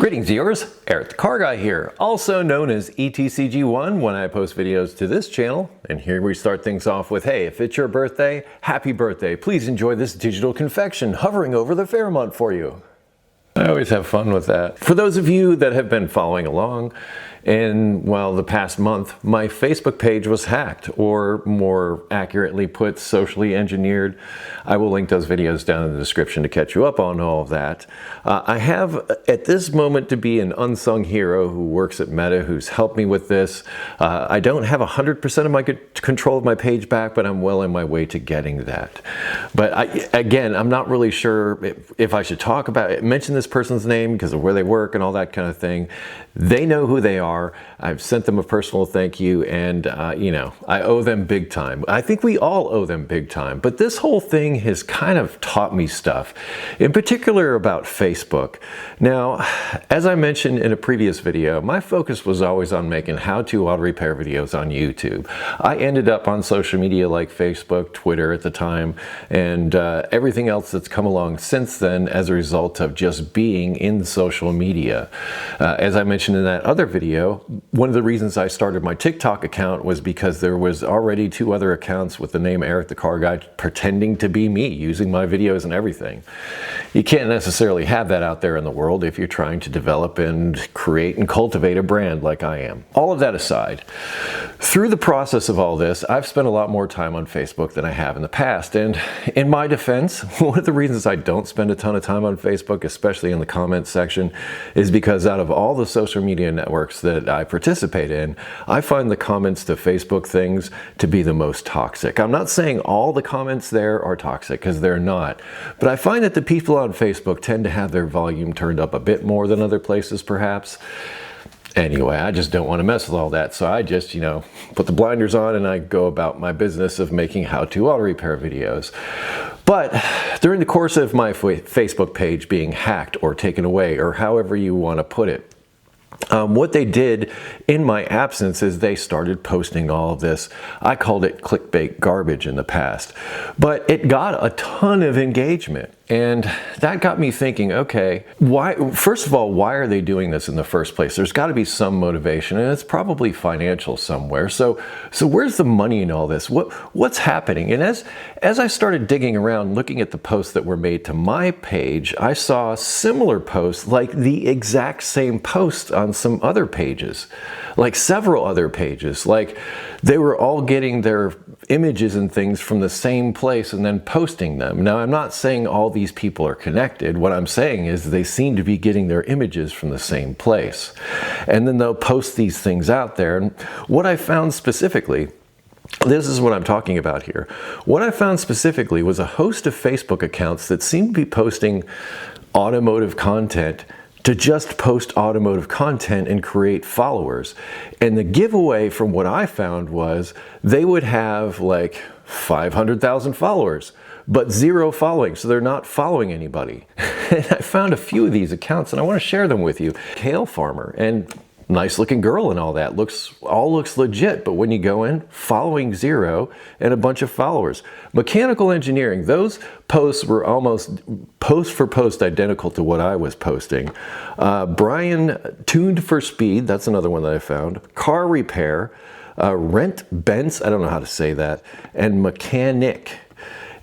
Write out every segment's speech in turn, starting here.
Greetings viewers, Eric the Car Guy here, also known as ETCG1 when I post videos to this channel. And here we start things off with, hey, if it's your birthday, happy birthday. Please enjoy this digital confection hovering over the Fairmont for you. I always have fun with that. For those of you that have been following along, and well, the past month, my Facebook page was hacked, or more accurately put, socially engineered. I will link those videos down in the description to catch you up on all of that. I have, at this moment, to be an unsung hero who works at Meta, who's helped me with this. I don't have 100% of my control of my page back, but I'm well on my way to getting that. But again, I'm not really sure if I should talk about it, mention this person's name because of where they work and all that kind of thing. They know who they are. I've sent them a personal thank you, and you know, I owe them big time. I think we all owe them big time, but this whole thing has kind of taught me stuff, in particular about Facebook. Now, as I mentioned in a previous video, my focus was always on making how-to auto repair videos on YouTube. I ended up on social media like Facebook, Twitter at the time, and everything else that's come along since then as a result of just being in social media. As I mentioned in that other video, one of the reasons I started my TikTok account was because there was already 2 other accounts with the name Eric the Car Guy pretending to be me, using my videos and everything. You can't necessarily have that out there in the world if you're trying to develop and create and cultivate a brand like I am. All of that aside, through the process of all this, I've spent a lot more time on Facebook than I have in the past. And in my defense, one of the reasons I don't spend a ton of time on Facebook, especially in the comments section, is because out of all the social media networks that I participate in, I find the comments to Facebook things to be the most toxic. I'm not saying all the comments there are toxic, because they're not, but I find that the people on Facebook tend to have their volume turned up a bit more than other places perhaps. Anyway, I just don't want to mess with all that, so I just, you know, put the blinders on and I go about my business of making how-to auto repair videos. But during the course of my Facebook page being hacked or taken away, or however you want to put it, what they did in my absence is they started posting all of this. I called it clickbait garbage in the past, but it got a ton of engagement. And that got me thinking, okay, first of all, why are they doing this in the first place? There's got to be some motivation, and it's probably financial somewhere. So where's the money in all this? What's happening? And as I started digging around, looking at the posts that were made to my page, I saw similar posts, like the exact same post on some other pages, like several other pages. Like they were all getting their images and things from the same place and then posting them. Now, I'm not saying all these people are connected. What I'm saying is they seem to be getting their images from the same place. And then they'll post these things out there. And what I found specifically, this is what I'm talking about here. What I found specifically was a host of Facebook accounts that seem to be posting automotive content to just post automotive content and create followers. And the giveaway from what I found was they would have like 500,000 followers, but 0 following, so they're not following anybody. And I found a few of these accounts and I want to share them with you. Kale farmer, and nice looking girl and all that, all looks legit, but when you go in, following 0 and a bunch of followers. Mechanical engineering, those posts were almost post for post identical to what I was posting. Brian, tuned for speed, that's another one that I found. Car repair, rent Bents, I don't know how to say that, and mechanic.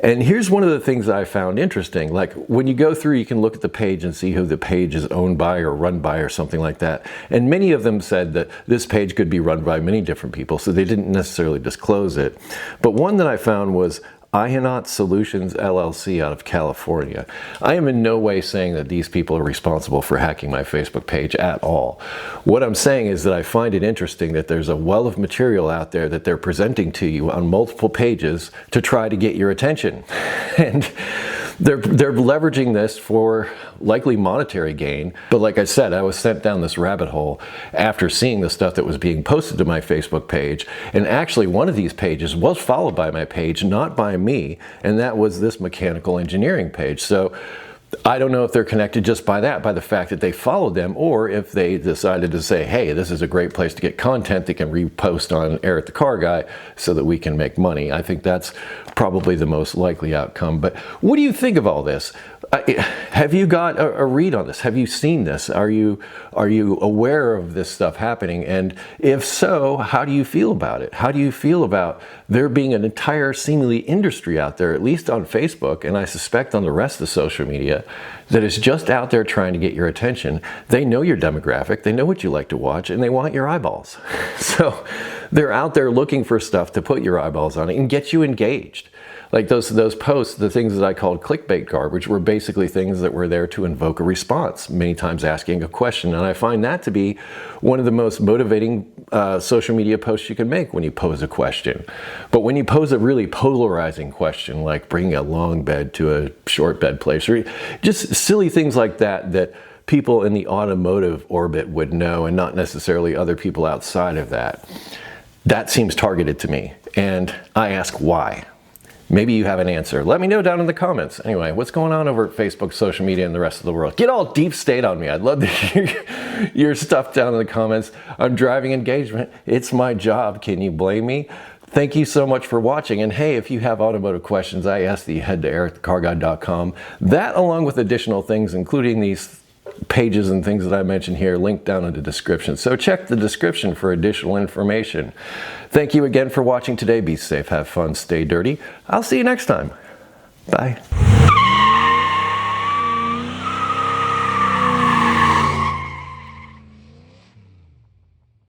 And here's one of the things I found interesting. Like when you go through, you can look at the page and see who the page is owned by or run by or something like that. And many of them said that this page could be run by many different people, so they didn't necessarily disclose it. But one that I found was Ionot Solutions LLC out of California. I am in no way saying that these people are responsible for hacking my Facebook page at all. What I'm saying is that I find it interesting that there's a well of material out there that they're presenting to you on multiple pages to try to get your attention. And they're leveraging this for likely monetary gain. But like I said, I was sent down this rabbit hole after seeing the stuff that was being posted to my Facebook page. And actually one of these pages was followed by my page, not by me. And that was this mechanical engineering page. So I don't know if they're connected just by that, by the fact that they followed them, or if they decided to say, hey, this is a great place to get content that can repost on Eric the Car Guy so that we can make money. I think that's probably the most likely outcome. But what do you think of all this? Have you got a read on this? Have you seen this? Are you aware of this stuff happening? And if so, how do you feel about it? How do you feel about there being an entire seemingly industry out there, at least on Facebook, and I suspect on the rest of social media, that is just out there trying to get your attention? They know your demographic, they know what you like to watch, and they want your eyeballs. So they're out there looking for stuff to put your eyeballs on it and get you engaged. Like those posts, the things that I called clickbait garbage, were basically things that were there to invoke a response, many times asking a question. And I find that to be one of the most motivating social media posts you can make, when you pose a question. But when you pose a really polarizing question, like bringing a long bed to a short bed place, or just silly things like that, that people in the automotive orbit would know, and not necessarily other people outside of that, that seems targeted to me. And I ask why. Maybe you have an answer. Let me know down in the comments. Anyway, what's going on over at Facebook, social media, and the rest of the world? Get all deep state on me. I'd love to hear your stuff down in the comments. I'm driving engagement. It's my job. Can you blame me? Thank you so much for watching. And hey, if you have automotive questions, I ask that you head to ericthecarguy.com. That, along with additional things, including these pages and things that I mentioned here, linked down in the description. So check the description for additional information. Thank you again for watching today. Be safe, have fun, stay dirty. I'll see you next time. Bye.